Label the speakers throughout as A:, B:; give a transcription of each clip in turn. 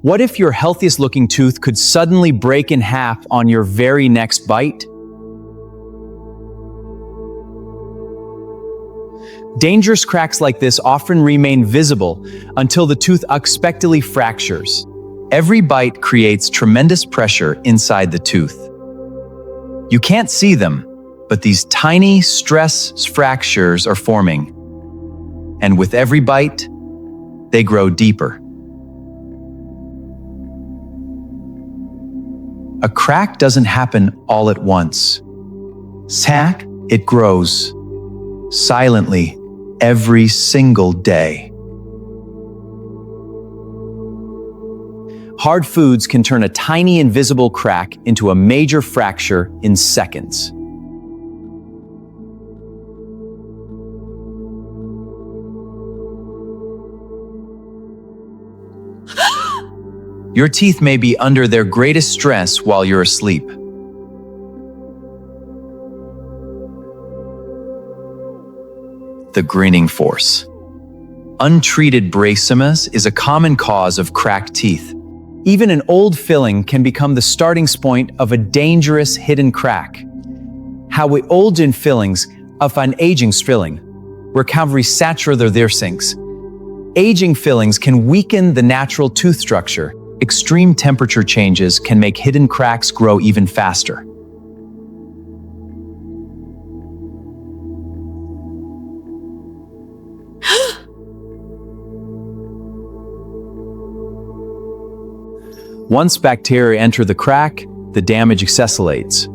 A: What if your healthiest looking tooth could suddenly break in half on your very next bite? Dangerous cracks like this often remain visible until the tooth unexpectedly fractures. Every bite creates tremendous pressure inside the tooth. You can't see them, but these tiny stress fractures are forming. And with every bite, they grow deeper. A crack doesn't happen all at once. It grows silently every single day. Hard foods can turn a tiny invisible crack into a major fracture in seconds. Your teeth may be under their greatest stress while you're asleep. The greening force. Untreated brachiamas is a common cause of cracked teeth. Even an old filling can become the starting point of a dangerous hidden crack. How we old in fillings of an aging filling, where cavities saturate their sinks. Aging fillings can weaken the natural tooth structure. Extreme temperature changes can make hidden cracks grow even faster. Once bacteria enter the crack, the damage accelerates.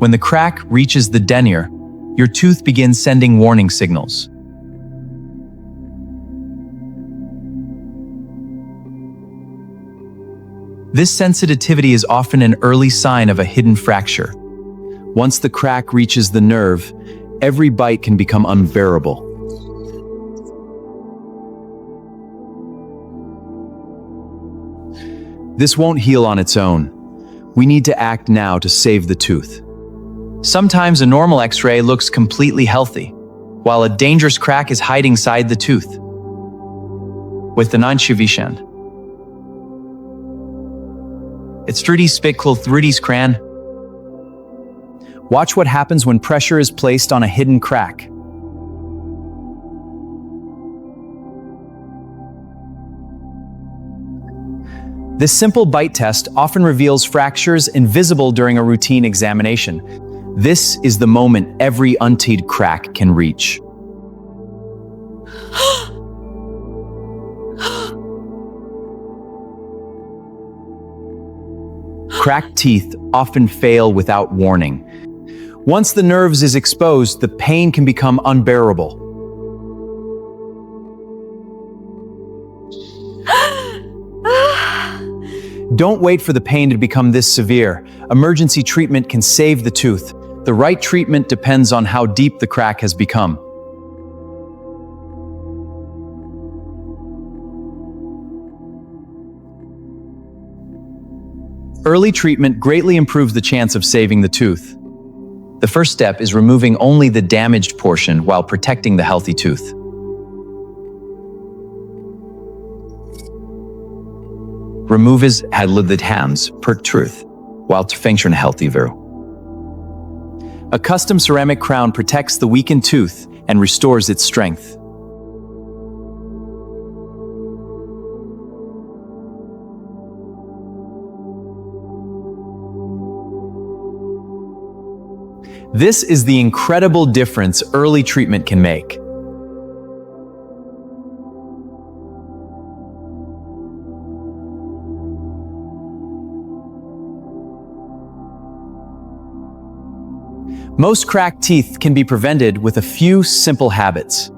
A: When the crack reaches the denier, your tooth begins sending warning signals. This sensitivity is often an early sign of a hidden fracture. Once the crack reaches the nerve, every bite can become unbearable. This won't heal on its own. We need to act now to save the tooth. Sometimes a normal X-ray looks completely healthy, while a dangerous crack is hiding inside the tooth. With the non-chivishan. It's 3D spickle 3D cran. Watch what happens when pressure is placed on a hidden crack. This simple bite test often reveals fractures invisible during a routine examination. This is the moment every untreated crack can reach. Cracked teeth often fail without warning. Once the nerves is exposed, the pain can become unbearable. Don't wait for the pain to become this severe. Emergency treatment can save the tooth. The right treatment depends on how deep the crack has become. Early treatment greatly improves the chance of saving the tooth. The first step is removing only the damaged portion while protecting the healthy tooth. Remove his had hands per tooth while to function healthy view. A custom ceramic crown protects the weakened tooth and restores its strength. This is the incredible difference early treatment can make. Most cracked teeth can be prevented with a few simple habits.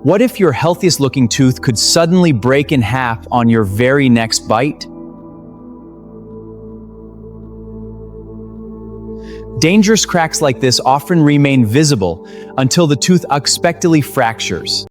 A: What if your healthiest looking tooth could suddenly break in half on your very next bite? Dangerous cracks like this often remain visible until the tooth unexpectedly fractures.